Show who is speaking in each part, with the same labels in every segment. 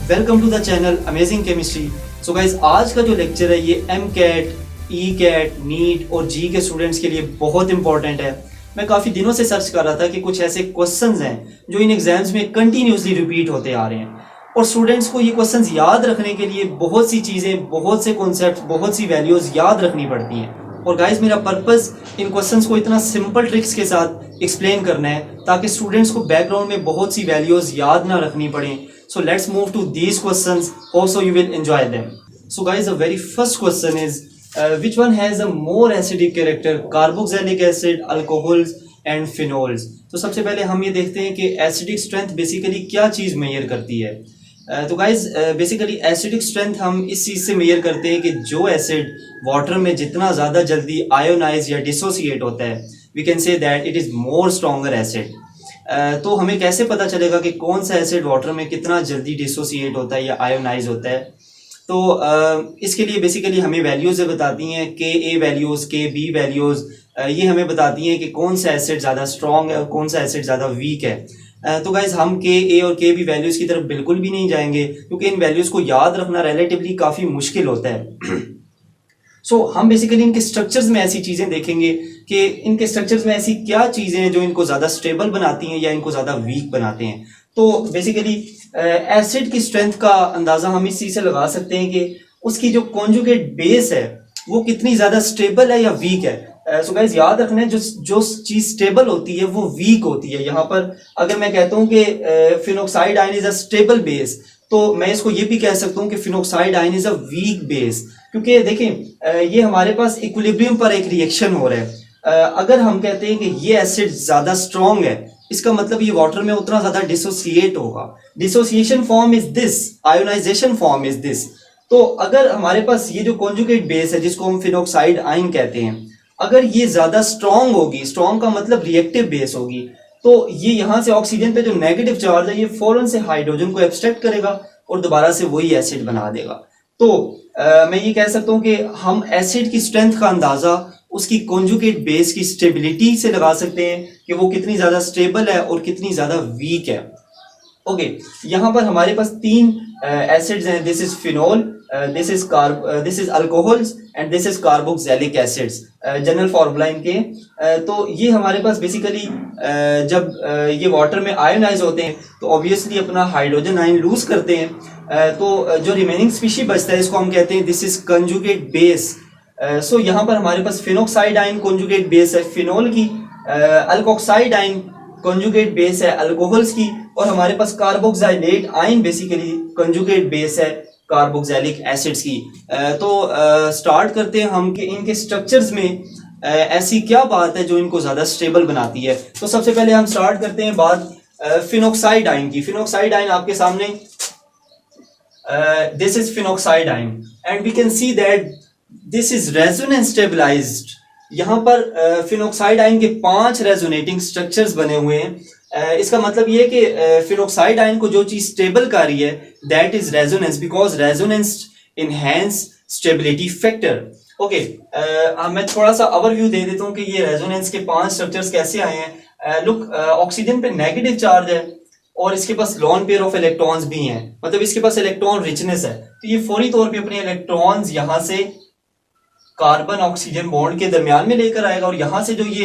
Speaker 1: Welcome to the channel amazing chemistry. So guys, आज का जो लेक्चर है ये एमकैट, ई-कैट, नीट और जी के स्टूडेंट्स के लिए बहुत इंपॉर्टेंट है। मैं काफ़ी दिनों से सर्च कर रहा था कि कुछ ऐसे क्वेश्चंस हैं जो इन एग्जाम्स में कंटिन्यूसली रिपीट होते आ रहे हैं और स्टूडेंट्स को ये क्वेश्चंस याद रखने के लिए बहुत सी चीज़ें, बहुत से कॉन्सेप्ट, बहुत सी वैल्यूज़ याद रखनी पड़ती हैं। और गाइज, मेरा पर्पस इन क्वेश्चंस को इतना सिंपल ट्रिक्स के साथ एक्सप्लेन करना है ताकि स्टूडेंट्स को बैकग्राउंड में बहुत सी वैल्यूज़ याद ना रखनी पड़े। So let's move to these questions. Also, you will enjoy them. So, guys, the very first question is which one has a more acidic character? Carboxylic acid, alcohols, and phenols. तो सबसे पहले हम ये देखते हैं कि एसिडिक स्ट्रेंथ बेसिकली क्या चीज़ major करती है। तो गाइज, बेसिकली एसिडिक स्ट्रेंथ हम इस चीज़ से मेजर करते हैं कि जो एसिड वाटर में जितना ज़्यादा जल्दी आयोनाइज या डिसोसिएट होता है, we can say that it is more stronger acid. तो हमें कैसे पता चलेगा कि कौन सा एसिड वाटर में कितना जल्दी डिसोसिएट होता है या आयोनाइज होता है? तो इसके लिए बेसिकली हमें वैल्यूज़ बताती हैं, के ए वैल्यूज़, के बी वैल्यूज़, ये हमें बताती हैं कि कौन सा एसिड ज़्यादा स्ट्रॉन्ग है और कौन सा एसिड ज़्यादा वीक है। तो गाइज, हम के ए और के बी वैल्यूज़ की तरफ बिल्कुल भी नहीं जाएंगे क्योंकि इन वैल्यूज़ को याद रखना रिलेटिवली काफ़ी मुश्किल होता है। सो हम बेसिकली इनके स्ट्रक्चर्स में ऐसी चीज़ें देखेंगे कि इनके स्ट्रक्चर्स में ऐसी क्या चीज़ें हैं जो इनको ज़्यादा स्टेबल बनाती हैं या इनको ज़्यादा वीक बनाते हैं। तो बेसिकली एसिड की स्ट्रेंथ का अंदाज़ा हम इस चीज़ से लगा सकते हैं कि उसकी जो कॉन्जुगेट बेस है वो कितनी ज़्यादा स्टेबल है या वीक है। सो गाइस, याद रखना है जो चीज़ स्टेबल होती है वो वीक होती है। यहाँ पर अगर मैं कहता हूँ कि phenoxide ion is a stable base, तो मैं इसको ये भी कह सकता हूँ कि phenoxide ion is a weak base, क्योंकि देखें ये हमारे पास इक्विलिब्रियम पर एक रिएक्शन हो रहा है। अगर हम कहते हैं कि ये एसिड ज्यादा स्ट्रॉन्ग है, इसका मतलब ये वाटर में उतना ज्यादा डिसोसिएट होगा। Dissociation form is this, ionisation form is this. तो अगर हमारे पास ये जो कॉन्जुगेट बेस है जिसको हम फिनोक्साइड आयन कहते हैं, अगर ये ज्यादा स्ट्रॉन्ग होगी, स्ट्रॉन्ग का मतलब रिएक्टिव बेस होगी, तो ये यहाँ से ऑक्सीजन पे जो नेगेटिव चार्ज है ये फौरन से हाइड्रोजन को एब्स्ट्रैक्ट करेगा और दोबारा से वही एसिड बना देगा। तो मैं ये कह सकता हूँ कि हम एसिड की स्ट्रेंथ का अंदाजा उसकी कॉन्जुगेट बेस की स्टेबिलिटी से लगा सकते हैं कि वो कितनी ज्यादा स्टेबल है और कितनी ज्यादा वीक है। ओके, यहाँ पर हमारे पास तीन एसिड्स हैं। This is phenol, this is alcohols and this is carboxylic acids, general formula इनके। तो ये हमारे पास बेसिकली जब ये वाटर में आयोनाइज होते हैं तो ऑब्वियसली अपना हाइड्रोजन आयन लूज करते हैं। तो जो रिमेनिंग स्पीशी बचता है इसको हम कहते हैं this is conjugate base. So यहाँ पर हमारे पास फिनोक्साइड आयन कंजुगेट बेस है फिनोल की, अल्कोक्साइड आयन कंजुगेट बेस है अल्कोहल्स की, और हमारे पास carboxylate ion basically conjugate base है कार्बोक्सिलिक एसिड्स की। तो स्टार्ट करते हैं हम कि इनके स्ट्रक्चर्स में ऐसी क्या बात है जो इनको ज्यादा स्टेबल बनाती है। तो सबसे पहले हम स्टार्ट करते हैं बात फिनोक्साइड आयन की। फिनोक्साइड आयन आपके सामने, this is phenoxide ion and we can see that this is resonance stabilised. यहाँ पर फिनोक्साइड आयन के 5 रेजोनेटिंग स्ट्रक्चर्स बने हुए हैं। इसका मतलब ये है कि फिनोक्साइड आयन को जो चीज स्टेबल कर रही है that is resonance, because resonance enhance stability factor. Okay, मैं थोड़ा सा ओवरव्यू दे देता हूँ कि ये रेजोनेंस के 5 स्ट्रक्चर्स कैसे आए हैं। लुक, ऑक्सीजन पे नेगेटिव चार्ज है और इसके पास लॉन पेयर ऑफ इलेक्ट्रॉन्स भी हैं, मतलब इसके पास इलेक्ट्रॉन रिचनेस है। तो ये फौरी तौर पे अपने इलेक्ट्रॉन्स यहाँ से कार्बन ऑक्सीजन बॉन्ड के दरमियान में लेकर आएगा और यहाँ से जो ये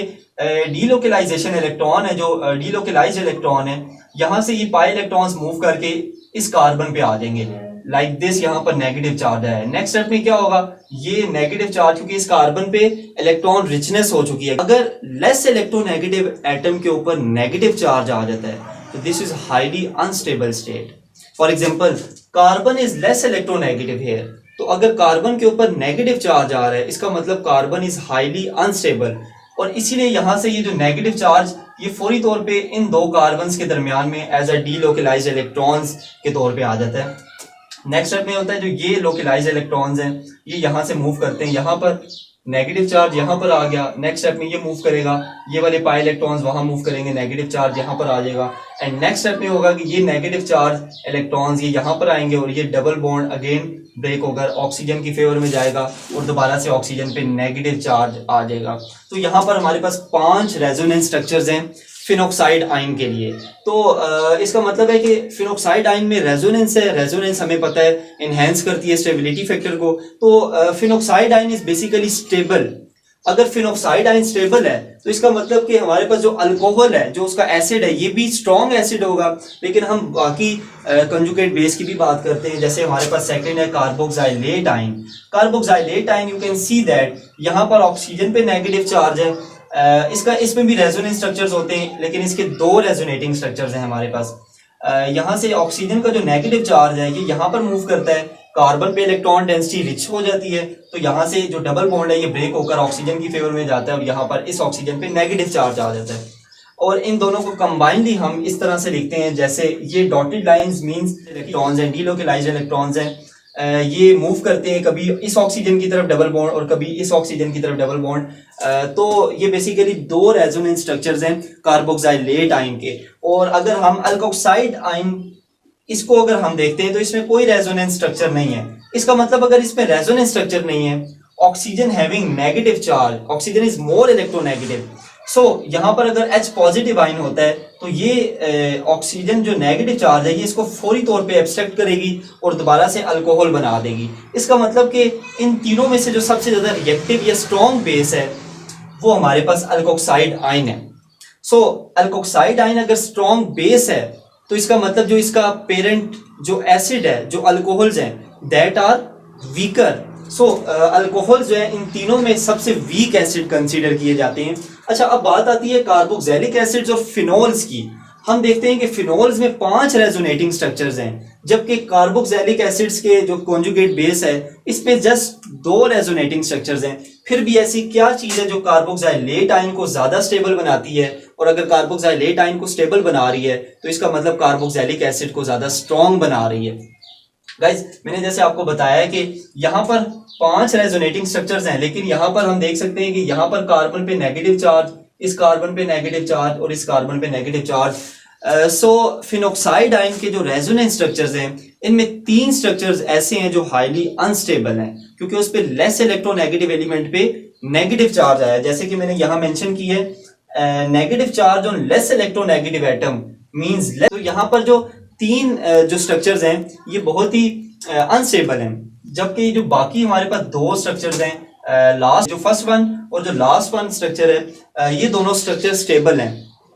Speaker 1: डीलोकलाइजेशन इलेक्ट्रॉन है, जो डीलोकलाइज इलेक्ट्रॉन है, यहाँ से ये पाई इलेक्ट्रॉन्स मूव करके इस कार्बन पे आ जाएंगे लाइक दिस। यहाँ पर नेगेटिव चार्ज है। नेक्स्ट स्टेप में क्या होगा, ये नेगेटिव चार्ज क्योंकि इस कार्बन पे इलेक्ट्रॉन रिचनेस हो चुकी है, अगर लेस इलेक्ट्रोनेगेटिव एटम के ऊपर नेगेटिव चार्ज आ जाता है तो this is highly unstable state. For example, carbon is less electronegative here, तो अगर कार्बन के ऊपर नेगेटिव चार्ज आ रहा है इसका मतलब कार्बन इज हाईली अनस्टेबल, और इसीलिए यहां से ये जो नेगेटिव चार्ज ये फौरी तौर पे इन दो कार्बन्स के दरमियान में एज अ डीलोकलाइज्ड इलेक्ट्रॉन्स के तौर पे आ जाता है। नेक्स्ट स्टेप में होता है जो ये लोकलाइज्ड इलेक्ट्रॉन्स हैं ये यहां से मूव करते हैं, यहां पर नेगेटिव चार्ज यहां पर आ गया, नेक्स्ट स्टेप में ये मूव करेगा, ये वाले पाई इलेक्ट्रॉन्स वहां मूव करेंगे, नेगेटिव चार्ज यहां पर आ जाएगा, एंड नेक्स्ट स्टेप में होगा कि ये नेगेटिव चार्ज इलेक्ट्रॉन्स ये यहां पर आएंगे और ये डबल बॉन्ड अगेन ब्रेक होकर ऑक्सीजन की फेवर में जाएगा और दोबारा से ऑक्सीजन पे नेगेटिव चार्ज आ जाएगा। तो यहाँ पर हमारे पास 5 रेजोनेंस स्ट्रक्चर्स हैं फिनोक्साइड आयन के लिए। तो इसका मतलब है कि फिनोक्साइड आयन में रेजोनेंस है, रेजोनेंस हमें पता है इनहेंस करती है स्टेबिलिटी फैक्टर को। तो phenoxide ion is basically stable. अगर फिनोक्साइड आयन स्टेबल है तो इसका मतलब कि हमारे पास जो अल्कोहल है, जो उसका एसिड है, ये भी स्ट्रॉन्ग एसिड होगा। लेकिन हम बाकी कंजुगेट बेस की भी बात करते हैं, जैसे हमारे पास सेकंड है carboxylate ion. Carboxylate ion you can see that यहाँ पर ऑक्सीजन पे नेगेटिव चार्ज है। इसमें भी रेजोनेंस स्ट्रक्चर्स होते हैं, लेकिन इसके दो रेजोनेटिंग स्ट्रक्चर्स हैं हमारे पास। यहाँ से ऑक्सीजन का जो नेगेटिव चार्ज है ये यहाँ पर मूव करता है, कार्बन पे इलेक्ट्रॉन डेंसिटी रिच हो जाती है, तो यहाँ से जो डबल बॉन्ड है ये ब्रेक होकर ऑक्सीजन की फेवर में जाता है और यहाँ पर इस ऑक्सीजन पे नेगेटिव चार्ज आ जाता है। और इन दोनों को कंबाइनली हम इस तरह से लिखते हैं, जैसे ये डॉटेड लाइंस मींस इलेक्ट्रॉन्स हैं, डीलोकलाइज्ड इलेक्ट्रॉन्स हैं। ये मूव करते हैं कभी इस ऑक्सीजन की तरफ डबल बॉन्ड और कभी इस ऑक्सीजन की तरफ डबल बॉन्ड। तो ये बेसिकली दो रेजोनेंस स्ट्रक्चर्स हैं कार्बोक्साइलेट आयन के। और अगर हम अल्कोक्साइड आयन इसको अगर हम देखते हैं तो इसमें कोई रेजोनेंस स्ट्रक्चर नहीं है। इसका मतलब अगर इसमें रेजोनेंस स्ट्रक्चर नहीं है, oxygen having negative charge, oxygen is more electronegative. So यहाँ पर अगर H पॉजिटिव आयन होता है तो ये ऑक्सीजन जो नेगेटिव चार्ज है ये इसको फौरी तौर पे एब्स्ट्रैक्ट करेगी और दोबारा से अल्कोहल बना देगी। इसका मतलब कि इन तीनों में से जो सबसे ज्यादा रिएक्टिव या स्ट्रॉन्ग बेस है वो हमारे पास अल्कोक्साइड आयन है। सो अल्कोक्साइड आयन अगर स्ट्रॉन्ग बेस है तो इसका मतलब जो इसका पेरेंट जो एसिड है, जो अल्कोहल्स हैं, that are weaker. So alcohol जो है इन तीनों में सबसे वीक एसिड कंसीडर किए जाते हैं। अच्छा, अब बात आती है कार्बोक्सिलिक एसिड्स और फिनोल्स की। हम देखते हैं कि फिनोल्स में 5 रेजोनेटिंग स्ट्रक्चर्स हैं, जबकि कार्बोक्सिलिक एसिड्स के जो कॉन्जुगेट बेस है इसमें जस्ट 2 रेजोनेटिंग स्ट्रक्चर्स हैं। फिर भी ऐसी क्या चीज है जो कार्बोक्सिलेट आयन को ज्यादा स्टेबल बनाती है? और अगर कार्बोक्सिलेट आयन को स्टेबल बना रही है तो इसका मतलब कार्बोक्सिलिक एसिड को ज्यादा स्ट्रॉन्ग बना रही है। गाइज, मैंने जैसे आपको बताया है कि यहाँ पर 5 रेजोनेटिंग स्ट्रक्चर्स हैं, लेकिन यहाँ पर हम देख सकते हैं कि यहाँ पर कार्बन पे नेगेटिव चार्ज, इस कार्बन पे नेगेटिव चार्ज और इस कार्बन पे नेगेटिव चार्ज। सो फिनोक्साइड आयन के जो रेजोनेंस स्ट्रक्चर्स हैं इनमें 3 स्ट्रक्चर्स ऐसे हैं जो हाईली अनस्टेबल हैं, क्योंकि उस पे लेस इलेक्ट्रोनेगेटिव एलिमेंट पे नेगेटिव चार्ज आया। जैसे कि मैंने यहाँ मेंशन की है, negative charge on less electronegative atom means less. तो यहाँ पर जो 3 जो स्ट्रक्चर्स हैं ये बहुत ही अनस्टेबल हैं, जबकि जो बाकी हमारे पास 2 स्ट्रक्चर्स हैं, लास्ट जो फर्स्ट वन और जो लास्ट वन स्ट्रक्चर है, ये दोनों स्ट्रक्चर स्टेबल हैं।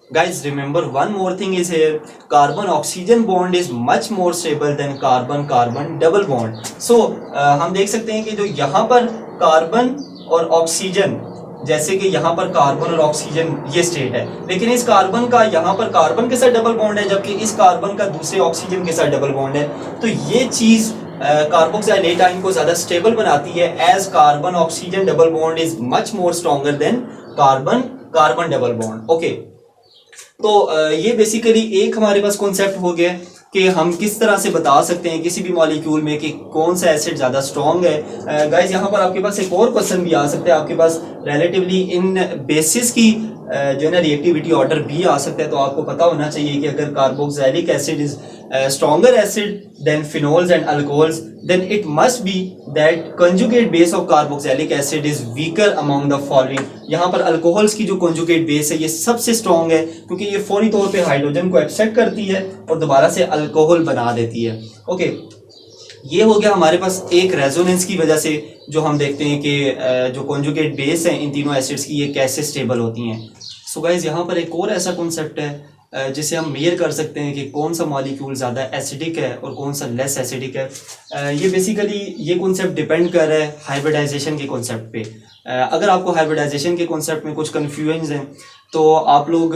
Speaker 1: Guys remember one more thing is here, carbon oxygen bond is much more stable than carbon carbon double bond. So हम देख सकते हैं कि जो यहाँ पर कार्बन और ऑक्सीजन, जैसे कि यहाँ पर कार्बन और ऑक्सीजन ये स्टेट है, लेकिन इस कार्बन का यहाँ पर कार्बन के साथ डबल बॉन्ड है, जबकि इस कार्बन का दूसरे ऑक्सीजन के साथ डबल बॉन्ड है। तो ये चीज कार्बोक्सिलेट आयन को ज्यादा स्टेबल बनाती है, as carbon oxygen double bond is much more stronger than carbon carbon double bond. Okay, तो ये बेसिकली एक हमारे पास कॉन्सेप्ट हो गया कि हम किस तरह से बता सकते हैं किसी भी मॉलिक्यूल में कि कौन सा एसिड ज्यादा स्ट्रॉन्ग है। गाइस, यहाँ पर आपके पास एक और क्वेश्चन भी आ सकता है, आपके पास रिलेटिवली इन बेसिस की जो है ना रिएक्टिविटी ऑर्डर भी आ सकता है। तो आपको पता होना चाहिए कि अगर carboxylic acid is stronger acid than phenols and alcohols, then it must be that conjugate base of carboxylic acid is weaker among the following। यहाँ पर अल्कोहल्स की जो conjugate base है ये सबसे स्ट्रॉन्ग है, क्योंकि ये फौरी तौर पे हाइड्रोजन को एक्सेप्ट करती है और दोबारा से अल्कोहल बना देती है। ओके, ये हो गया हमारे पास एक रेजोनेंस की वजह से जो हम देखते हैं कि जो conjugate base है इन तीनों एसिड्स की ये कैसे स्टेबल होती हैं। सो गाइज, यहाँ पर एक और ऐसा कॉन्सेप्ट है जिसे हम मेजर कर सकते हैं कि कौन सा मॉलिक्यूल ज़्यादा एसिडिक है और कौन सा लेस एसिडिक है। ये बेसिकली ये कॉन्सेप्ट डिपेंड कर रहा है हाइब्रिडाइजेशन के कॉन्सेप्ट पे। अगर आपको हाइब्रिडाइजेशन के कॉन्सेप्ट में कुछ कन्फ्यूजन हैं तो आप लोग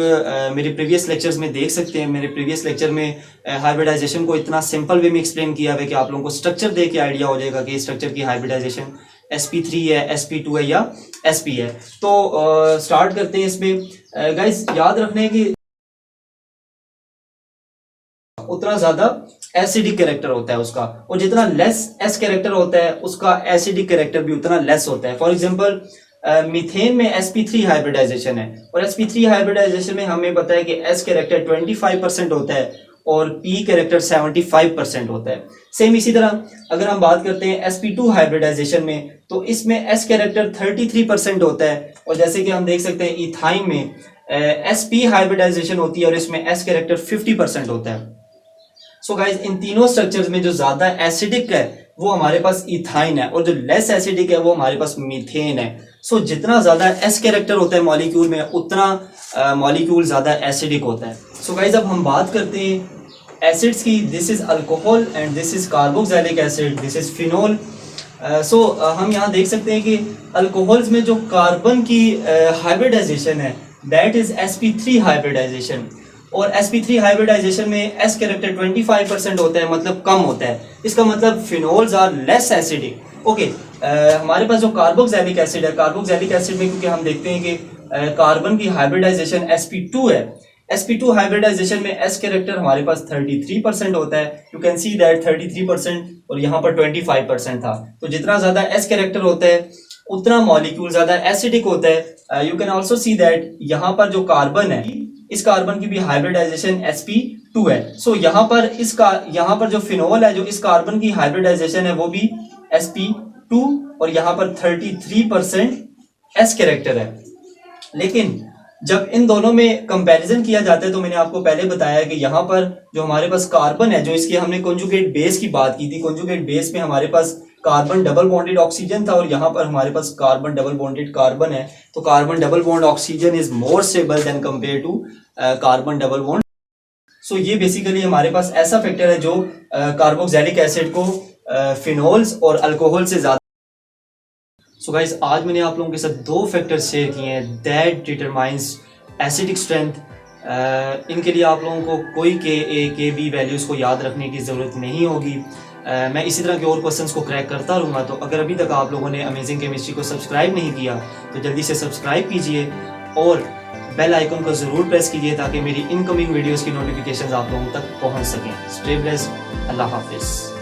Speaker 1: मेरे प्रीवियस लेक्चर्स में देख सकते हैं। मेरे प्रीवियस लेक्चर में हाइब्रिडाइजेशन को इतना सिंपल वे में एक्सप्लेन किया है कि आप लोगों को स्ट्रक्चर दे के आइडिया हो जाएगा कि स्ट्रक्चर की हाइब्रिडाइजेशन sp3 है, sp2 है या sp है। तो स्टार्ट करते हैं इसमें। गाइस, याद रखने की उतना ज्यादा एसिडिक कैरेक्टर होता है उसका, और जितना लेस एस कैरेक्टर होता है उसका एसिडिक कैरेक्टर भी उतना लेस होता है। फॉर एग्जांपल, मीथेन में sp3 हाइब्रिडाइजेशन है, और sp3 हाइब्रिडाइजेशन में हमें पता है कि s कैरेक्टर 25% होता है और p कैरेक्टर 75% होता है। सेम इसी तरह अगर हम बात करते हैं sp2 हाइब्रिडाइजेशन में, तो इसमें s कैरेक्टर 33% होता है, और जैसे कि हम देख सकते हैं इथाइन में sp हाइब्रिडाइजेशन होती है और इसमें s कैरेक्टर 50% होता है। सो गाइज इन तीनों स्ट्रक्चर्स में जो ज्यादा एसिडिक है वो हमारे पास इथाइन है और जो लेस एसिडिक है वो हमारे पास मीथेन है। सो जितना ज्यादा एस कैरेक्टर होता है मॉलिक्यूल में उतना मॉलिक्यूल ज्यादा एसिडिक होता है। सो गाइज अब हम बात करते हैं एसिड्स की। This is alcohol and this is carboxylic acid, this is phenol. हम यहाँ देख सकते हैं कि अल्कोहल्स में जो कार्बन की हाइब्रिडाइजेशन है दैट इज sp3 हाइब्रिडाइजेशन, और sp3 हाइब्रिडाइजेशन में s कैरेक्टर 25% होता है, मतलब कम होता है। इसका मतलब phenols are less acidic. Okay, हमारे पास जो कार्बोक्सिलिक एसिड है, कार्बोक्सिलिक एसिड में क्योंकि हम देखते हैं कि कार्बन की हाइब्रिडाइजेशन sp2 है, sp2 हाइब्रिडाइजेशन में s कैरेक्टर हमारे पास 33% होता है। यू कैन सी दैट 33% और यहाँ पर 25% था। तो जितना ज्यादा s कैरेक्टर होता है उतना मॉलिक्यूल ज्यादा एसिडिक होता है। You can also see that यहाँ पर जो कार्बन है, इस कार्बन की भी हाइब्रिडाइजेशन sp2 है। सो यहाँ पर जो फिनोल है, जो इस कार्बन की हाइब्रिडाइजेशन है वो भी sp2 और यहाँ पर 33% s कैरेक्टर है। लेकिन जब इन दोनों में कंपैरिजन किया जाता है तो मैंने आपको पहले बताया कि यहाँ पर जो हमारे पास कार्बन है, जो इसकी हमने कॉन्जुगेट बेस की बात की थी, कॉन्जुगेट बेस में हमारे पास कार्बन डबल बॉन्डेड ऑक्सीजन था और यहाँ पर हमारे पास कार्बन डबल बॉन्डेड कार्बन है। तो carbon double bond oxygen is more stable than compare to carbon double bond. So ये बेसिकली हमारे पास ऐसा फैक्टर है जो कार्बोक्सिलिक एसिड को फिनोल्स और अल्कोहल से ज्यादा। सो गाइस आज मैंने आप लोगों के साथ दो फैक्टर्स शेयर किए हैं दैट डिटरमाइंस एसिडिक स्ट्रेंथ। इनके लिए आप लोगों को कोई Ka, Kb वैल्यूज़ को याद रखने की ज़रूरत नहीं होगी। मैं इसी तरह के और क्वेश्चंस को क्रैक करता रहूँगा। तो अगर अभी तक आप लोगों ने अमेजिंग केमिस्ट्री को सब्सक्राइब नहीं किया तो जल्दी से सब्सक्राइब कीजिए और बेल आइकन को ज़रूर प्रेस कीजिए ताकि मेरी इनकमिंग वीडियोज़ की नोटिफिकेशन आप लोगों तक पहुँच सकें। स्टे ब्लेस्ड, अल्लाह हाफिज़।